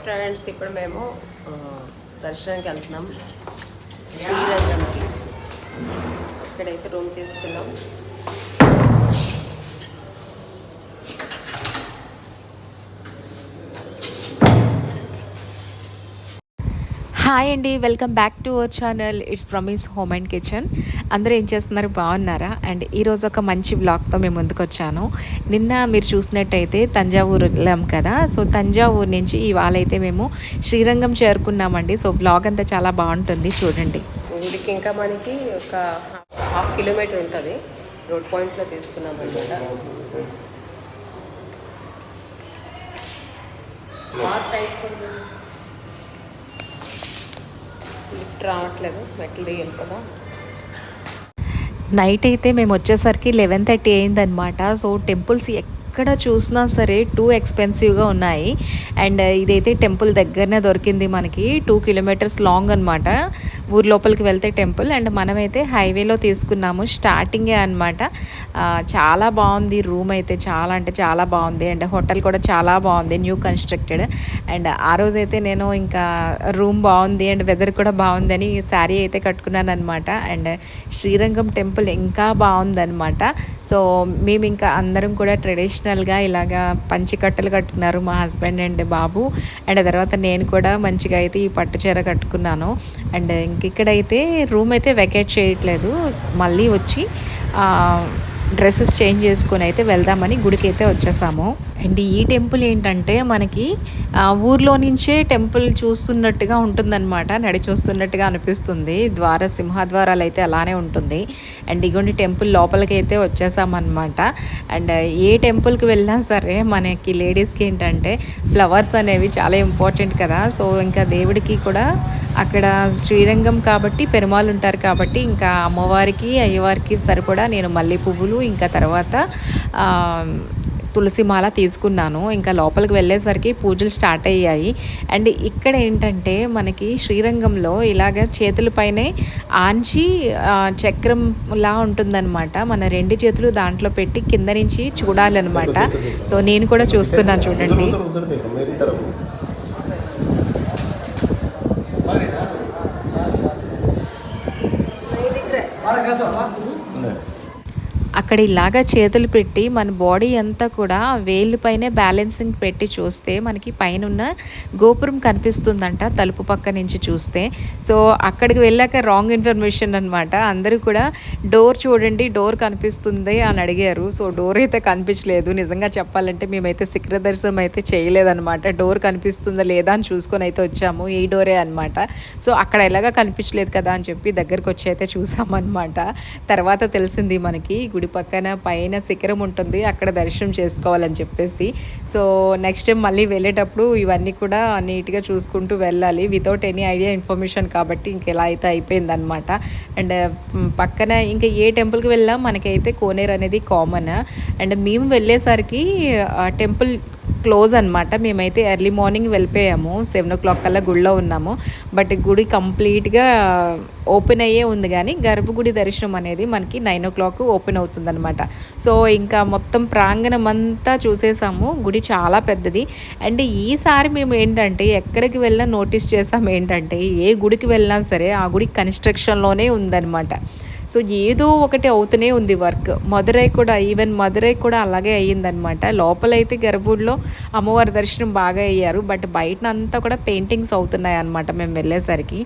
Friends ఇప్పుడు మేము దర్శనానికి వెళ్తున్నాం శ్రీరంగంకి. ఇక్కడైతే రూమ్ తీసుకున్నాం. హాయ్ అండి, welcome back to our channel. It's Pramee's home and kitchen. అందరూ ఏం చేస్తున్నారు, బాగున్నారా? అండ్ ఈరోజు ఒక మంచి బ్లాగ్తో మేము ముందుకు వచ్చాను. నిన్న మీరు చూసినట్టయితే తంజావూరు వెళ్ళాం కదా. సో తంజావూరు నుంచి ఇవాళ అయితే మేము శ్రీరంగం చేరుకున్నామండి. సో బ్లాగ్ అంతా చాలా బాగుంటుంది, చూడండి. గుడికి ఇంకా మనకి ఒక హాఫ్ కిలోమీటర్ ఉంటుంది. రోడ్ పాయింట్లో తీసుకున్నాం అనమాట. లిఫ్ట్ రావట్లేదు, మెట్లు దిగాలి కదా. నైట్ అయితే మేము వచ్చేసరికి 11:30 అయిందనమాట. సో టెంపుల్స్ ఎక్కడ చూసినా సరే టూ ఎక్స్పెన్సివ్గా ఉన్నాయి. అండ్ ఇదైతే టెంపుల్ దగ్గరనే దొరికింది మనకి. 2 కిలోమీటర్స్ లాంగ్ అనమాట ఊరు లోపలికి వెళ్తే టెంపుల్. అండ్ మనమైతే హైవేలో తీసుకున్నాము, స్టార్టింగే అనమాట. చాలా బాగుంది రూమ్ అయితే, చాలా అంటే చాలా బాగుంది. అండ్ హోటల్ కూడా చాలా బాగుంది, న్యూ కన్స్ట్రక్టెడ్. అండ్ ఆ రోజైతే నేను ఇంకా రూమ్ బాగుంది అండ్ వెదర్ కూడా బాగుందని శారీ అయితే కట్టుకున్నాను అనమాట. అండ్ శ్రీరంగం టెంపుల్ ఇంకా బాగుందనమాట. సో మేము ఇంకా అందరం కూడా ట్రెడిషనల్గా ఇలాగా పంచికట్టలు కట్టుకున్నారు మా హస్బెండ్ అండ్ బాబు. అండ్ తర్వాత నేను కూడా మంచిగా అయితే ఈ పట్టు చీర కట్టుకున్నాను. అండ్ ఇక్కడైతే రూమ్ అయితే వెకేట్ చేయట్లేదు, మళ్ళీ వచ్చి డ్రెస్సెస్ చేంజ్ చేసుకొని అయితే వెళ్దామని గుడికి అయితే వచ్చేసాము. అండ్ ఈ టెంపుల్ ఏంటంటే మనకి ఊర్లో నుంచే టెంపుల్ చూస్తున్నట్టుగా ఉంటుందన్నమాట, నడి చూస్తున్నట్టుగా అనిపిస్తుంది. సింహద్వారాలు అయితే అలానే ఉంటుంది. అండ్ ఇగోండి టెంపుల్ లోపలికి అయితే వచ్చేసామన్నమాట. అండ్ ఏ టెంపుల్కి వెళ్ళినా సరే మనకి లేడీస్కి ఏంటంటే ఫ్లవర్స్ అనేవి చాలా ఇంపార్టెంట్ కదా. సో ఇంకా దేవుడికి కూడా అక్కడ శ్రీరంగం కాబట్టి పెరుమాళ్ళు ఉంటారు కాబట్టి ఇంకా అమ్మవారికి అయ్యవారికి సరిపడా నేను మల్లె పువ్వులు ఇంకా తర్వాత తులసి మాల తీసుకున్నాను. ఇంకా లోపలికి వెళ్ళేసరికి పూజలు స్టార్ట్ అయ్యాయి. అండ్ ఇక్కడ ఏంటంటే మనకి శ్రీరంగంలో ఇలాగ చేతులపైనే ఆంచి చక్రంలా ఉంటుందన్నమాట. మన 2 చేతులు దాంట్లో పెట్టి కింద నుంచి చూడాలన్నమాట. సో నేను కూడా చూస్తున్నాను, చూడండి. అక్కడ ఇలాగా చేతులు పెట్టి మన బాడీ అంతా కూడా వేళ్ళపైనే బ్యాలెన్సింగ్ పెట్టి చూస్తే మనకి పైన ఉన్న గోపురం కనిపిస్తుందంట, తలుపు పక్క నుంచి చూస్తే. సో అక్కడికి వెళ్ళాక రాంగ్ ఇన్ఫర్మేషన్ అనమాట. అందరూ కూడా డోర్ చూడండి, డోర్ కనిపిస్తుంది అని అడిగారు. సో డోర్ అయితే కనిపించలేదు. నిజంగా చెప్పాలంటే మేమైతే శిఖర దర్శనం అయితే చేయలేదన్నమాట. డోర్ కనిపిస్తుందా లేదా అని చూసుకొని అయితే వచ్చాము. ఈ డోరే అనమాట. సో అక్కడ ఎలాగా కనిపించలేదు కదా అని చెప్పి దగ్గరికి వచ్చి అయితే చూసామన్నమాట. తర్వాత తెలిసింది మనకి గుడి పక్కన పైన శిఖరం ఉంటుంది, అక్కడ దర్శనం చేసుకోవాలని చెప్పేసి. సో నెక్స్ట్ టైం మళ్ళీ వెళ్ళేటప్పుడు ఇవన్నీ కూడా నీట్గా చూసుకుంటూ వెళ్ళాలి, వితౌట్ ఎనీ ఐడియా ఇన్ఫర్మేషన్ కాబట్టి ఇంకెలా అయితే అయిపోయిందనమాట. అండ్ పక్కన ఇంకా ఏ టెంపుల్కి వెళ్ళాం మనకైతే కోనేరు అనేది కామన్. అండ్ మేము వెళ్ళేసరికి టెంపుల్ క్లోజ్ అనమాట. మేమైతే ఎర్లీ మార్నింగ్ వెళ్ళిపోయాము, 7 o'clock కల్లా గుడిలో ఉన్నాము. బట్ గుడి కంప్లీట్గా ఓపెన్ అయ్యే ఉంది, కానీ గర్భగుడి దర్శనం అనేది మనకి 9 o'clock ఓపెన్ అవుతుందన్నమాట. సో ఇంకా మొత్తం ప్రాంగణం అంతా చూసేసాము. గుడి చాలా పెద్దది. అండ్ ఈసారి మేము ఏంటంటే ఎక్కడికి వెళ్ళినా నోటీస్ చేసాము ఏంటంటే ఏ గుడికి వెళ్ళినా సరే ఆ గుడి కన్స్ట్రక్షన్లోనే ఉందన్నమాట. సో ఏదో ఒకటి అవుతూనే ఉంది వర్క్. ఈవెన్ మదురై కూడా అలాగే అయ్యిందనమాట. లోపలైతే గర్భగుడిలో అమ్మవారి దర్శనం బాగా అయ్యారు, బట్ బయట అంతా కూడా పెయింటింగ్స్ అవుతున్నాయి అనమాట. మేము వెళ్ళేసరికి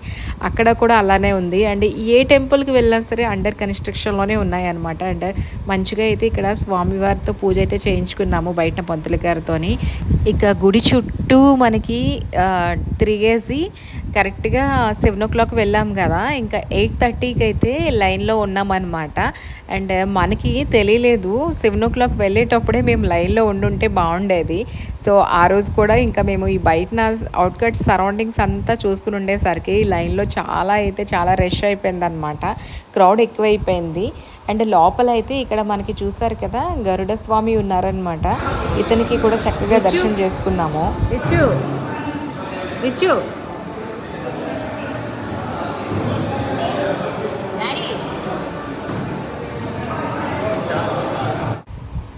అక్కడ కూడా అలానే ఉంది. అండ్ ఏ టెంపుల్కి వెళ్ళినా సరే అండర్ కన్స్ట్రక్షన్లోనే ఉన్నాయన్నమాట. అండ్ మంచిగా అయితే ఇక్కడ స్వామివారితో పూజ అయితే చేయించుకున్నాము బయట పంతుల గారితో. ఇక గుడి చుట్టూ మనకి తిరిగేసి కరెక్ట్గా 7 o'clock వెళ్ళాం కదా, ఇంకా 8:30కి అయితే లైన్లో ఉన్నామన్నమాట. అండ్ మనకి తెలియలేదు 7 o'clock వెళ్ళేటప్పుడే మేము లైన్లో ఉండుంటే బాగుండేది. సో ఆ రోజు కూడా ఇంకా మేము ఈ బయట అవుట్కట్స్ సరౌండింగ్స్ అంతా చూసుకుని ఉండేసరికి లైన్లో చాలా రష్ అయిపోయిందనమాట, క్రౌడ్ ఎక్కువైపోయింది. అండ్ లోపల అయితే ఇక్కడ మనకి చూసారు కదా గరుడ స్వామి ఉన్నారనమాట. ఇతనికి కూడా చక్కగా దర్శనం చేసుకున్నాము.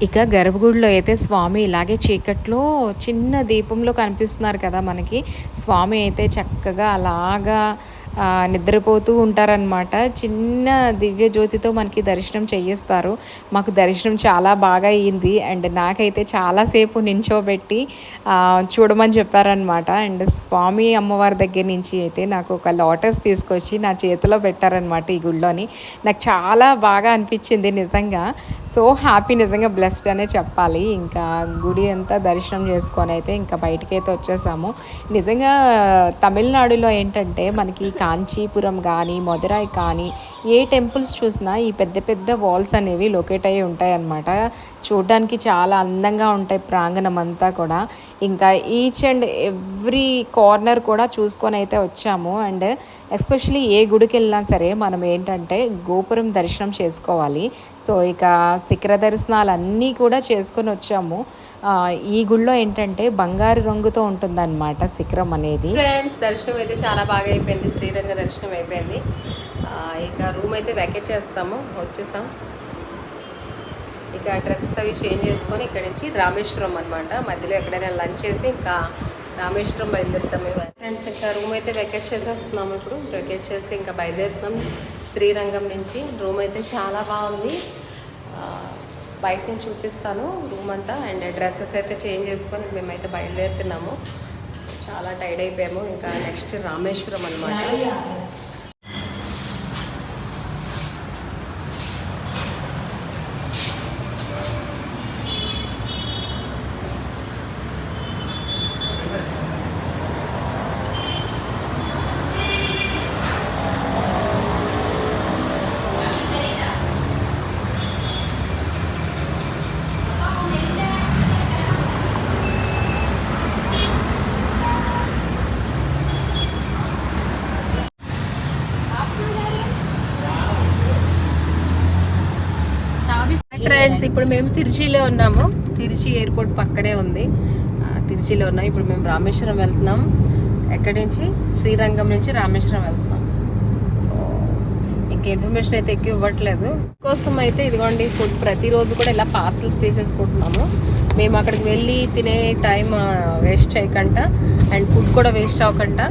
ఇక గర్భగుడిలో అయితే స్వామి ఇలాగే చీకట్లో చిన్న దీపంలో కనిపిస్తున్నారు కదా మనకి. స్వామి అయితే చక్కగా అలాగా నిద్రపోతూ ఉంటారనమాట. చిన్న దివ్య జ్యోతితో మనకి దర్శనం చేయిస్తారు. మాకు దర్శనం చాలా బాగా అయ్యింది. అండ్ నాకైతే చాలాసేపు నించోబెట్టి చూడమని చెప్పారనమాట. అండ్ స్వామి అమ్మవారి దగ్గర నుంచి అయితే నాకు ఒక లోటస్ తీసుకొచ్చి నా చేతిలో పెట్టారనమాట ఈ గుళ్ళోని. నాకు చాలా బాగా అనిపించింది నిజంగా. సో హ్యాపీ, నిజంగా బ్లెస్డ్ అనే చెప్పాలి. ఇంకా గుడి అంతా దర్శనం చేసుకొని అయితే ఇంకా బయటకైతే వచ్చేసాము. నిజంగా తమిళనాడులో ఏంటంటే మనకి కాంచీపురం కానీ మధురై కానీ ఏ టెంపుల్స్ చూసినా ఈ పెద్ద పెద్ద వాల్స్ అనేవి లొకేట్ అయ్యి ఉంటాయి అన్నమాట. చూడడానికి చాలా అందంగా ఉంటాయి ప్రాంగణం అంతా కూడా. ఇంకా ఈచ్ అండ్ ఎవ్రీ కార్నర్ కూడా చూసుకొని అయితే వచ్చాము. అండ్ ఎస్పెషలీ ఏ గుడికి వెళ్ళినా సరే మనం ఏంటంటే గోపురం దర్శనం చేసుకోవాలి. సో ఇక శిఖర దర్శనాలు అన్నీ కూడా చేసుకొని వచ్చాము. ఈ గుడిలో ఏంటంటే బంగారు రంగుతో ఉంటుందన్నమాట శిఖరం అనేది. ఫ్రెండ్స్, దర్శనం అయితే చాలా బాగా అయిపోయింది. శ్రీరంగ దర్శనం అయిపోయింది. ఇక రూమ్ అయితే వెకేట్ వచ్చేసాం. ఇక డ్రెస్సెస్ అవి చేంజ్ చేసుకొని ఇక్కడ నుంచి రామేశ్వరం అనమాట. మధ్యలో ఎక్కడైనా లంచ్ చేసి ఇంకా రామేశ్వరం బయలుదేరుతాం. ఫ్రెండ్స్, ఇంకా రూమ్ అయితే వెకేట్ చేసేస్తున్నాము. ఇప్పుడు వెకేట్ చేసి ఇంకా బయలుదేరుతున్నాం శ్రీరంగం నుంచి. రూమ్ అయితే చాలా బాగుంది. బయట నుంచి చూపిస్తాను రూమ్ అంతా. అండ్ డ్రెస్సెస్ అయితే చేంజ్ చేసుకొని మేమైతే బయలుదేరుతున్నాము. చాలా టైర్డ్ అయిపోయాము. ఇంకా నెక్స్ట్ రామేశ్వరం అనమాట. ఫ్రెండ్స్, ఇప్పుడు మేము తిరుచిలో ఉన్నాము. తిరుచి ఎయిర్పోర్ట్ పక్కనే ఉంది. తిరుచిలో ఉన్నాం. ఇప్పుడు మేము రామేశ్వరం వెళ్తున్నాం. ఎక్కడి నుంచి? శ్రీరంగం నుంచి రామేశ్వరం వెళ్తున్నాం. సో ఇంకా ఇన్ఫర్మేషన్ అయితే ఎక్కువ ఇవ్వట్లేదు. కోసం అయితే ఇదిగోండి ఫుడ్ ప్రతిరోజు కూడా ఇలా పార్సల్స్ తీసేసుకుంటున్నాము. మేము అక్కడికి వెళ్ళి తినే టైం వేస్ట్ చేయకుండా అండ్ ఫుడ్ కూడా వేస్ట్ అవ్వకుండా,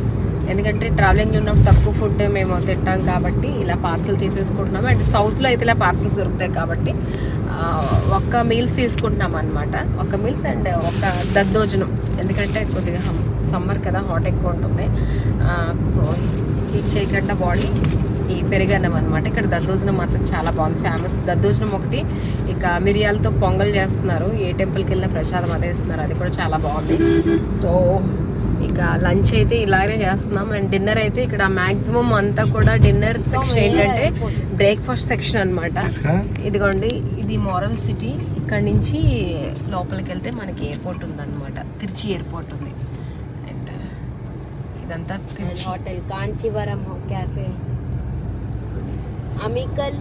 ఎందుకంటే ట్రావెలింగ్లో ఉన్నప్పుడు తక్కువ ఫుడ్ మేము తింటాం కాబట్టి ఇలా పార్సల్ తీసేసుకుంటున్నాము. అండ్ సౌత్లో అయితే ఇలా పార్సల్స్ దొరుకుతాయి కాబట్టి ఒక్క మీల్స్ తీసుకుంటున్నాం అనమాట. ఒక్క మీల్స్ అండ్ ఒక దద్దోజనం, ఎందుకంటే కొద్దిగా సమ్మర్ కదా, హాట్ ఎక్కువ ఉంటుంది. సో హీట్ చేయకుండా బాడీ ఈ పెరుగన్నం అనమాట. ఇక్కడ దద్దోజనం మాత్రం చాలా బాగుంది, ఫేమస్ దద్దోజనం ఒకటి. ఇక మిరియాలతో పొంగల్ చేస్తున్నారు. ఏ టెంపుల్కి వెళ్ళినా ప్రసాదం అదే ఇస్తున్నారు, అది కూడా చాలా బాగుంది. సో ఇక లంచ్ అయితే ఇలాగే చేస్తున్నాం. అండ్ డిన్నర్ అయితే ఇక్కడ మ్యాక్సిమం అంతా కూడా డిన్నర్ సెక్షన్ ఏంటంటే బ్రేక్ఫాస్ట్ సెక్షన్ అనమాట. ఇదిగోండి, ఇది మోరల్ సిటీ. ఇక్కడ నుంచి లోపలికి వెళ్తే మనకి ఎయిర్పోర్ట్ ఉందన్నమాట. తిరుచి ఎయిర్పోర్ట్ ఉంది. అండ్ ఇదంతా తిరుచి హోటల్ కాంచీవరం క్యాఫే, అమికల్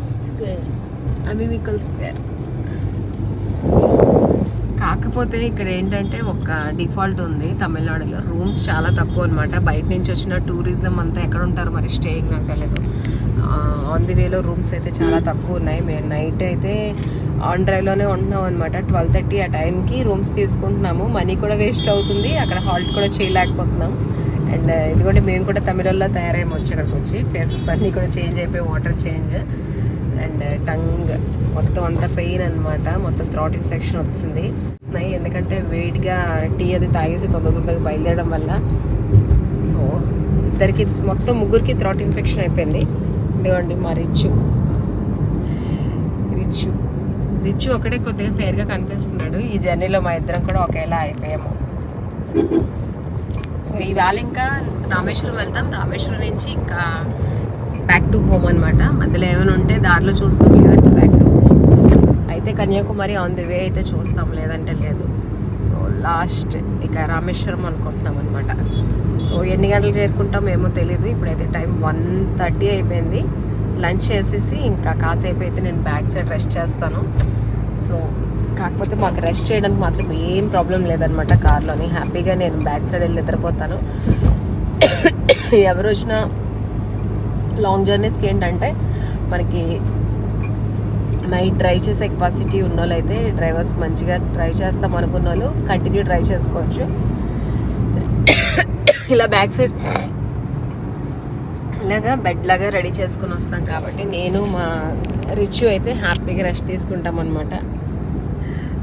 స్క్వేర్. కాకపోతే ఇక్కడ ఏంటంటే ఒక డిఫాల్ట్ ఉంది తమిళనాడులో, రూమ్స్ చాలా తక్కువ అనమాట. బయట నుంచి వచ్చిన టూరిజం అంతా ఎక్కడ ఉంటారు మరి స్టేయింగ్ నాకు తెలియదు. ఆన్ ది వేలో రూమ్స్ అయితే చాలా తక్కువ ఉన్నాయి. మేము నైట్ అయితే ఆన్ డ్రైవ్లోనే ఉంటున్నాం అనమాట. 12:30 ఆ టైంకి రూమ్స్ తీసుకుంటున్నాము. మనీ కూడా వేస్ట్ అవుతుంది, అక్కడ హాల్ట్ కూడా చేయలేకపోతున్నాం. అండ్ ఇదిగోండి మేము కూడా తమిళలో తయారయ్యాము వచ్చి ఇక్కడికి వచ్చి. ఫేసెస్ అన్నీ కూడా చేంజ్ అయిపోయి, వాటర్ చేంజ్ అండ్ టంగ్ మొత్తం అంతా పెయిన్ అనమాట. మొత్తం థ్రోట్ ఇన్ఫెక్షన్ వచ్చింది. ఎందుకంటే వేడిగా టీ అది తాగేసి తొందరగా బయలుదేరడం వల్ల. సో ఇద్దరికి మొత్తం ముగ్గురికి థ్రోట్ ఇన్ఫెక్షన్ అయిపోయింది. ఇదిగోండి మా రిచ్చు ఒకటే కొద్దిగా ఫేర్గా కనిపిస్తున్నాడు. ఈ జర్నీలో మా ఇద్దరం కూడా ఒకేలా అయిపోయాము. సో ఇవాళ ఇంకా రామేశ్వరం వెళ్తాం. రామేశ్వరం నుంచి ఇంకా బ్యాక్ టు హోమ్ అనమాట. మధ్యలో ఏమైనా ఉంటే దారిలో చూస్తాం, లేదంటే బ్యాక్ టు హోమ్. అయితే కన్యాకుమారి ఆన్ ది వే అయితే చూస్తాం, లేదంటే లేదు. సో లాస్ట్ ఇక రామేశ్వరం అనుకుంటున్నాం అనమాట. సో ఎన్ని గంటలు చేరుకుంటాం ఏమో తెలియదు. ఇప్పుడైతే టైం 1:30 అయిపోయింది. లంచ్ చేసేసి ఇంకా కాసేపు అయితే నేను బ్యాక్ సైడ్ రెస్ట్ చేస్తాను. సో కాకపోతే మాకు రెస్ట్ చేయడానికి మాత్రం ఏం ప్రాబ్లం లేదనమాట. కార్లోని హ్యాపీగా నేను బ్యాక్ సైడ్ వెళ్ళి నిద్రపోతాను. ఎవరు వచ్చినా లాంగ్ జర్నీస్కి ఏంటంటే మనకి నైట్ డ్రైవ్ చేసే కెపాసిటీ ఉన్న వాళ్ళు అయితే డ్రైవర్స్ మంచిగా డ్రైవ్ చేస్తాం అనుకున్న వాళ్ళు కంటిన్యూ డ్రైవ్ చేసుకోవచ్చు. ఇలా బ్యాక్ సైడ్ ఇలాగా బెడ్ లాగా రెడీ చేసుకుని వస్తాం కాబట్టి నేను మా రిచ్ అయితే హ్యాపీగా రెస్ట్ తీసుకుంటాం అనమాట.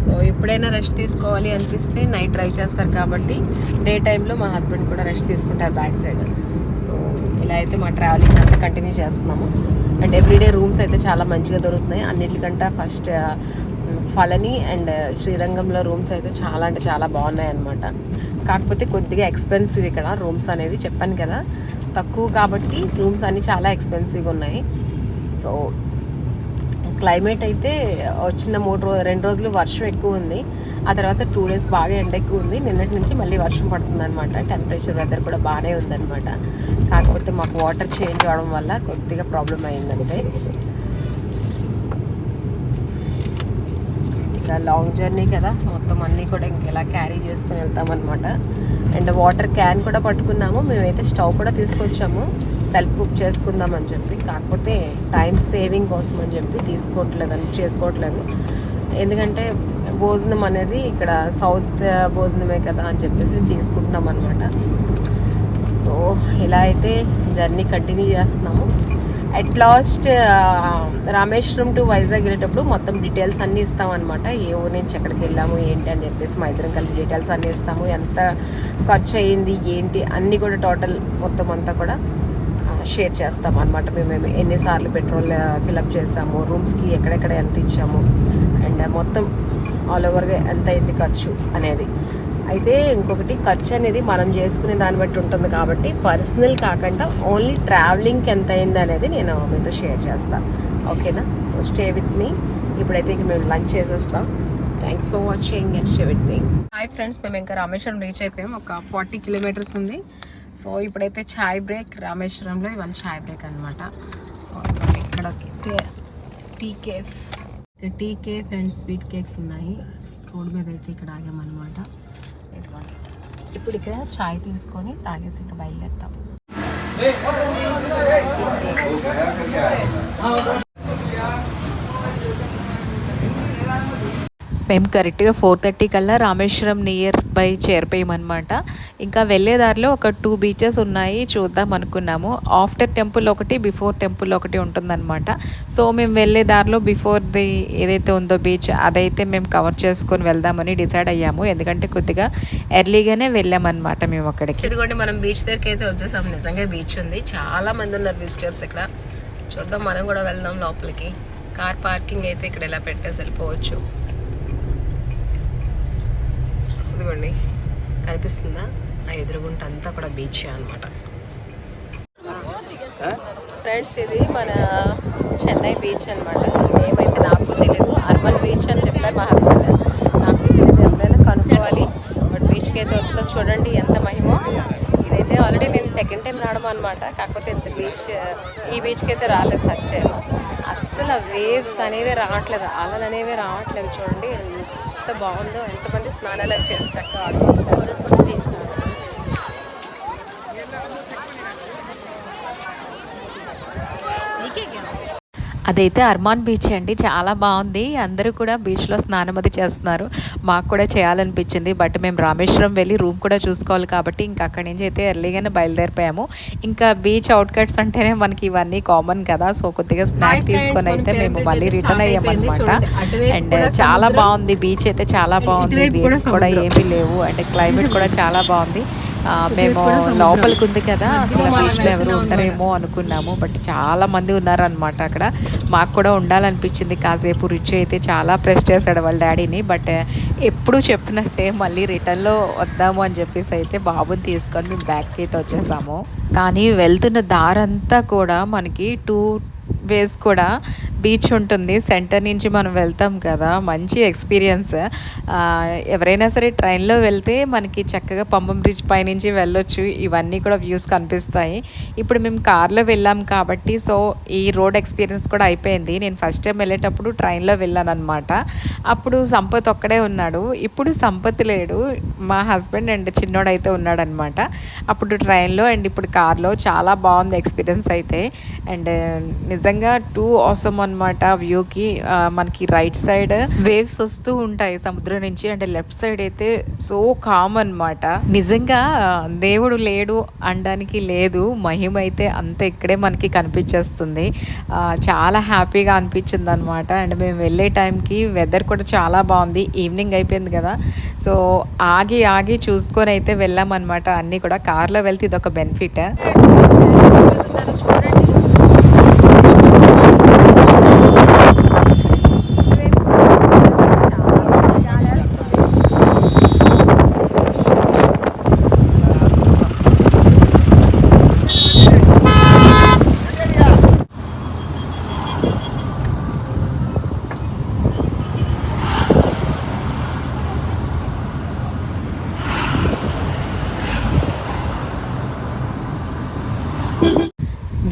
సో ఎప్పుడైనా రెస్ట్ తీసుకోవాలి అనిపిస్తే నైట్ డ్రైవ్ చేస్తారు కాబట్టి డే టైంలో మా హస్బెండ్ కూడా రెస్ట్ తీసుకుంటారు బ్యాక్ సైడ్. సో ఇలా అయితే మా ట్రావెలింగ్ అంతా కంటిన్యూ చేస్తున్నాము. అండ్ ఎవ్రీడే రూమ్స్ అయితే చాలా మంచిగా దొరుకుతున్నాయి. అన్నిటికంటే ఫస్ట్ ఫలని అండ్ శ్రీరంగంలో రూమ్స్ అయితే చాలా అంటే చాలా బాగున్నాయి అన్నమాట. కాకపోతే కొద్దిగా ఎక్స్పెన్సివ్ ఇక్కడ రూమ్స్ అనేవి, చెప్పాను కదా తక్కువ కాబట్టి రూమ్స్ అన్నీ చాలా ఎక్స్పెన్సివ్గా ఉన్నాయి. సో క్లైమేట్ అయితే వచ్చిన 2 రోజులు వర్షం ఎక్కువ ఉంది, ఆ తర్వాత 2 డేస్ బాగా ఎండ ఎక్కువ ఉంది. నిన్నటి నుంచి మళ్ళీ వర్షం పడుతుంది అనమాట. టెంపరేచర్ వెదర్ కూడా బాగానే ఉందన్నమాట. కాకపోతే మాకు వాటర్ చేంజ్ అవడం వల్ల కొద్దిగా ప్రాబ్లం అయిందంటే. ఇక లాంగ్ జర్నీ కదా, మొత్తం అన్నీ కూడా ఇంకెలా క్యారీ చేసుకుని వెళ్తామన్నమాట. అండ్ వాటర్ క్యాన్ కూడా పట్టుకున్నాము. మేమైతే స్టవ్ కూడా తీసుకొచ్చాము సెల్ఫ్ కుక్ చేసుకుందామని చెప్పి. కాకపోతే టైం సేవింగ్ కోసం అని చెప్పి చేసుకోవట్లేదు. ఎందుకంటే భోజనం అనేది ఇక్కడ సౌత్ భోజనమే కదా అని చెప్పేసి తీసుకుంటున్నాం అనమాట. సో ఇలా అయితే జర్నీ కంటిన్యూ చేస్తున్నాము. At last Rameswaram to Vizag వెళ్ళేటప్పుడు మొత్తం డీటెయిల్స్ అన్నీ ఇస్తామన్నమాట. ఏ ఊరు నుంచి ఎక్కడికి వెళ్ళాము ఏంటి అని చెప్పేసి మా ఇద్దరం కలిసి డీటెయిల్స్ అన్నీ ఇస్తాము. ఎంత ఖర్చు అయ్యింది ఏంటి అన్నీ కూడా టోటల్ మొత్తం అంతా కూడా షేర్ చేస్తాం అనమాట. మేము ఎన్నిసార్లు పెట్రోల్ ఫిలప్ చేసాము, రూమ్స్కి ఎక్కడెక్కడ ఎంత ఇచ్చాము, అండ్ మొత్తం ఆల్ ఓవర్గా ఎంత అయింది ఖర్చు అనేది. అయితే ఇంకొకటి, ఖర్చు అనేది మనం చేసుకునే దాన్ని బట్టి ఉంటుంది కాబట్టి పర్సనల్ కాకుండా ఓన్లీ ట్రావెలింగ్కి ఎంత అయింది అనేది నేను మీతో షేర్ చేస్తాను. ఓకేనా? So stay with me. ఇప్పుడైతే ఇంక మేము లంచ్ చేసేస్తాం. Thanks for watching and stay with me. Hi friends, మేము ఇంకా రామేశ్వరం రీచ్ అయిపోయాం. ఒక 40 కిలోమీటర్స్ ఉంది. సో ఇప్పుడైతే ఛాయ్ బ్రేక్ రామేశ్వరంలో, ఇవాళ ఛాయ్ బ్రేక్ అనమాట. సో ఇక్కడ tea cafe and sweet cakes ఉన్నాయి. రోడ్ మీద అయితే ఇక్కడ ఆగామన్నమాట. ఇప్పుడు ఇక్కడ ఛాయ్ తీసుకొని తాగేసి ఇంకా బయలుదేరుతాం. మేము కరెక్ట్గా 4:30 కల్లా రామేశ్వరం నియర్ బై చేరిపోయామన్నమాట. ఇంకా వెళ్ళేదారిలో ఒక 2 బీచెస్ ఉన్నాయి, చూద్దాం అనుకున్నాము. ఆఫ్టర్ టెంపుల్ ఒకటి, బిఫోర్ టెంపుల్ ఒకటి ఉంటుందన్నమాట. సో మేము వెళ్ళేదారిలో బిఫోర్ది ఏదైతే ఉందో బీచ్, అదైతే మేము కవర్ చేసుకొని వెళ్దామని డిసైడ్ అయ్యాము. ఎందుకంటే కొద్దిగా ఎర్లీగానే వెళ్ళామన్నమాట మేము అక్కడికి. ఇదిగోండి మనం బీచ్ దగ్గరికి అయితే వచ్చేసాము. నిజంగా బీచ్ ఉంది, చాలా మంది ఉన్నారు విజిటర్స్ ఇక్కడ. చూద్దాం, మనం కూడా వెళ్దాం లోపలికి. కార్ పార్కింగ్ అయితే ఇక్కడ ఇలా పెట్టేసి వెళ్ళిపోవచ్చు. ఇదిగోండి కనిపిస్తుందా, ఆ ఎదురుగుంట అంతా కూడా బీచ్ అనమాట. ఫ్రెండ్స్, ఇది మన చెన్నై బీచ్ అనమాట. ఏమైతే నాకు తెలియదు, అర్బన్ బీచ్ అని చెప్పారు మా హస్బెండ్. నాకు తెలియదు, ఎప్పుడైనా కనుక్కోవాలి. బట్ బీచ్కి అయితే వస్తాం. చూడండి ఎంత మహిమో. ఇదైతే ఆల్రెడీ నేను సెకండ్ టైం రావడం అనమాట. కాకపోతే ఇంత ఈ బీచ్కి అయితే రాలేదు ఫస్ట్ టైం. అస్సలు వేవ్స్ అనేవి రావట్లేదు, అలలు అనేవి రావట్లేదు. చూడండి ఎంత బాగుందో, ఎంతమంది స్నానాలు చేసి చక్కగా ఆడుకుంటారు. అదైతే అర్మాన్ బీచ్ అండి, చాలా బాగుంది. అందరూ కూడా బీచ్లో స్నానం అది చేస్తున్నారు. మాకు కూడా చేయాలనిపించింది. బట్ మేము రామేశ్వరం వెళ్ళి రూమ్ కూడా చూసుకోవాలి కాబట్టి ఇంకా అక్కడి నుంచి అయితే ఎర్లీగానే బయలుదేరిపోయాము. ఇంకా బీచ్ అవుట్కట్స్ అంటేనే మనకి ఇవన్నీ కామన్ కదా. సో కొద్దిగా స్నాక్ తీసుకొని అయితే మేము మళ్ళీ రిటర్న్ అయ్యామన్నమాట. అండ్ చాలా బాగుంది బీచ్ అయితే, చాలా బాగుంది. వేవ్స్ కూడా ఏమీ లేవు, అండ్ క్లైమేట్ కూడా చాలా బాగుంది. మేము లోపలికి ఉంది కదా, అసలు బీచ్లో ఎవరు ఉంటారేమో అనుకున్నాము. బట్ చాలా మంది ఉన్నారనమాట అక్కడ. మాకు కూడా ఉండాలనిపించింది కాసేపు. రిచ్ అయితే చాలా ప్రెస్ చేశాడు వాళ్ళ డాడీని. బట్ ఎప్పుడు చెప్పినట్టే మళ్ళీ రిటర్న్లో వద్దాము అని చెప్పేసి అయితే బాబుని తీసుకొని మేము బ్యాక్కి అయితే వచ్చేసాము. కానీ వెళ్తున్న దారంతా కూడా మనకి 2 వేస్ కూడా బీచ్ ఉంటుంది. సెంటర్ నుంచి మనం వెళ్తాం కదా, మంచి ఎక్స్పీరియన్స్. ఎవరైనా సరే ట్రైన్లో వెళ్తే మనకి చక్కగా పంబం బ్రిడ్జ్ పైనుంచి వెళ్ళొచ్చు. ఇవన్నీ కూడా వ్యూస్ కనిపిస్తాయి. ఇప్పుడు మేము కార్లో వెళ్ళాం కాబట్టి సో ఈ రోడ్ ఎక్స్పీరియన్స్ కూడా అయిపోయింది. నేను ఫస్ట్ టైం వెళ్ళేటప్పుడు ట్రైన్లో వెళ్ళాను అనమాట. అప్పుడు సంపత్ ఒక్కడే ఉన్నాడు, ఇప్పుడు సంపత్ లేడు. మా హస్బెండ్ అండ్ చిన్నోడైతే ఉన్నాడనమాట అప్పుడు ట్రైన్లో. అండ్ ఇప్పుడు కార్లో చాలా బాగుంది ఎక్స్పీరియన్స్ అయితే. అండ్ నిజంగా నిజంగా టూ ఆసమ్ అనమాట వ్యూకి. మనకి రైట్ సైడ్ వేవ్స్ వస్తూ ఉంటాయి సముద్రం నుంచి, అండ్ లెఫ్ట్ సైడ్ అయితే సో కామ్ అనమాట. నిజంగా దేవుడు లేడు అనడానికి లేదు, మహిమ అయితే అంత ఇక్కడే మనకి కనిపించేస్తుంది. చాలా హ్యాపీగా అనిపించింది అనమాట. అండ్ మేము వెళ్ళే టైంకి వెదర్ కూడా చాలా బాగుంది, ఈవినింగ్ అయిపోయింది కదా. సో ఆగి ఆగి చూసుకొని అయితే వెళ్ళామన్నమాట. అన్నీ కూడా కార్లో వెళ్తే ఇదొక బెనిఫిట్. చూడండి,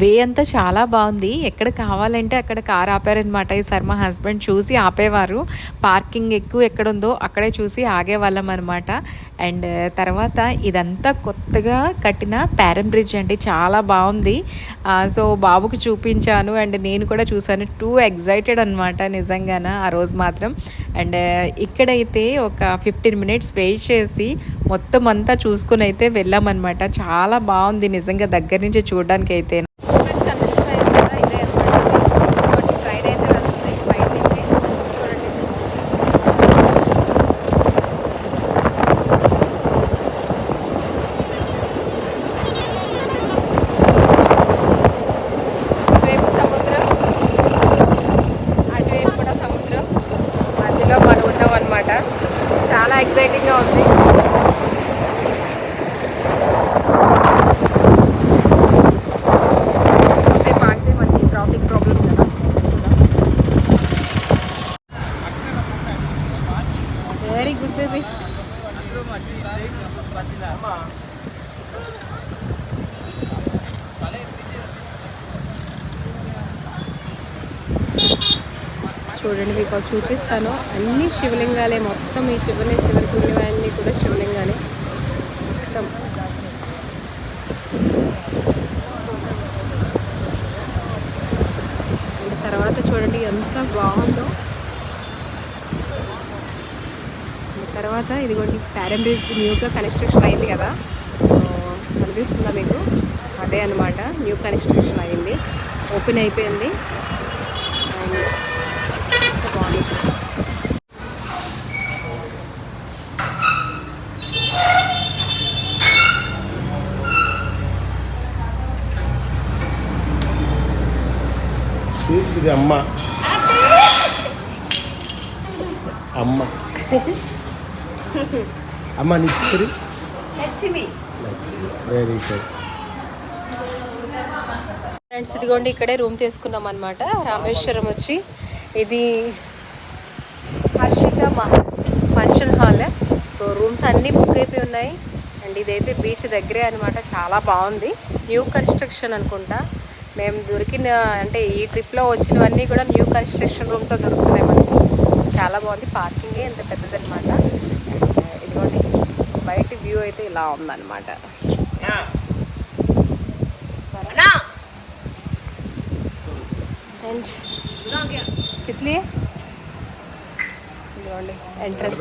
వే అంతా చాలా బాగుంది. ఎక్కడ కావాలంటే అక్కడ కార్ ఆపారనమాట. ఈసారి మా హస్బెండ్ చూసి ఆపేవారు, పార్కింగ్ ఎక్కువ ఎక్కడుందో అక్కడే చూసి ఆగేవాళ్ళం అనమాట. అండ్ తర్వాత ఇదంతా కొత్తగా కట్టిన ప్యారన్ బ్రిడ్జ్ అండి, చాలా బాగుంది. సో బాబుకి చూపించాను అండ్ నేను కూడా చూసాను. టూ ఎగ్జైటెడ్ అనమాట నిజంగాన ఆ రోజు మాత్రం. అండ్ ఇక్కడైతే ఒక 15 minutes వెయిట్ చేసి మొత్తం అంతా చూసుకుని అయితే వెళ్ళామన్నమాట. చాలా బాగుంది నిజంగా దగ్గర నుంచి చూడడానికి అయితే. బ్రిడ్జ్ కన్స్ట్రక్షన్ అయింది కదా, ఇదే అనమాట. ఇంకోటి ట్రైన్ అయితే వెళ్తుంది బయట నుంచి, చూడండి. ఇటువైపు సముద్రం, అటువైపు కూడా సముద్రం, మధ్యలో మనం ఉన్నాం అనమాట. చాలా ఎక్సైటింగ్గా ఉంది. Very good baby. చూడండి, మీకు చూపిస్తాను. అన్ని శివలింగాలే మొత్తం. ఈ చివరికి ఉన్నవన్నీ కూడా శివలింగాలే మొత్తం. తర్వాత చూడండి ఎంత బాగుందో. తర్వాత ఇదిగోండి ప్యారన్ బ్రిడ్జ్ న్యూగా కన్స్ట్రక్షన్ అయింది కదా, సో కనిపిస్తుందా మీకు? అదే అనమాట, న్యూ కన్స్ట్రక్షన్ అయింది, ఓపెన్ అయిపోయింది. అండ్ బాగుంది. ఇది అమ్మ అమ్మ అమ్మ నీ పేరు లక్ష్మి. Very good. ఫ్రెండ్స్ ఇదిగోండి ఇక్కడే రూమ్ తీసుకున్నాం అనమాట, రామేశ్వరం వచ్చి. ఇది Harshika Mahal function hall. So rooms అన్నీ బుక్ అయిపోయి ఉన్నాయి. అండ్ ఇదైతే బీచ్ దగ్గరే అనమాట, చాలా బాగుంది. న్యూ కన్స్ట్రక్షన్ అనుకుంటా. మేము దొరికిన అంటే ఈ ట్రిప్లో వచ్చినవన్నీ కూడా న్యూ కన్స్ట్రక్షన్ రూమ్స్లో దొరుకుతున్నాయి మనకి. చాలా బాగుంది, పార్కింగే ఎంత పెద్దదనమాట. ఇదిగోండి బయట వ్యూ అయితే ఇలా ఉందన్నమాట. అండ్ इसलिए एंट्रेंस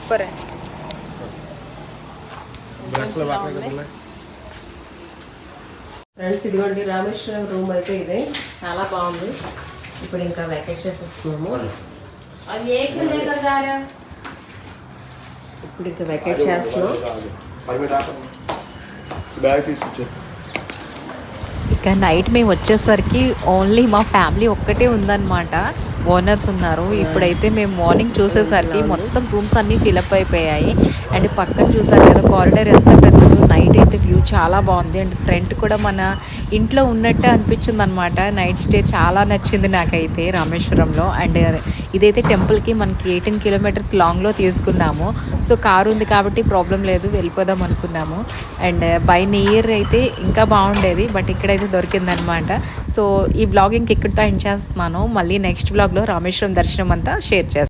ऊपर है. ఫ్రెండ్స్ ఇదిగోండి రామేశ్వరం రూమ్ అయితే ఇదే, చాలా బాగుంది. ఇప్పుడు ఇంకా వెకేట్ చేసేస్తున్నాము. ఇప్పుడు ఇంకా వెకేట్ చేస్తున్నాం. ఇక నైట్ మేము వచ్చేసరికి ఓన్లీ మా ఫ్యామిలీ ఒక్కటే ఉందన్నమాట, ఓనర్స్ ఉన్నారు. ఇప్పుడైతే మేము మార్నింగ్ చూసేసరికి మొత్తం రూమ్స్ అన్నీ ఫిలప్ అయిపోయాయి. అండ్ పక్కన చూసారు కదా కారిడార్ ఎంత పెద్దదో. నైట్ అయితే వ్యూ చాలా బాగుంది. అండ్ ఫ్రంట్ కూడా మన ఇంట్లో ఉన్నట్టే అనిపించింది అనమాట. నైట్ స్టే చాలా నచ్చింది నాకైతే రామేశ్వరంలో. అండ్ ఇదైతే టెంపుల్కి మనకి 18 kilometers లాంగ్లో తీసుకున్నాము. సో కారు ఉంది కాబట్టి ప్రాబ్లం లేదు, వెళ్ళిపోదాం అనుకున్నాము. అండ్ బై నియర్ అయితే ఇంకా బాగుండేది, బట్ ఇక్కడైతే దొరికిందనమాట. సో ఈ బ్లాగింగ్కి ఇక్కడితో ఎండ్ చేస్తున్నాను. మళ్ళీ నెక్స్ట్ బ్లాగ్లో రామేశ్వరం దర్శనం అంతా షేర్ చేస్తాను.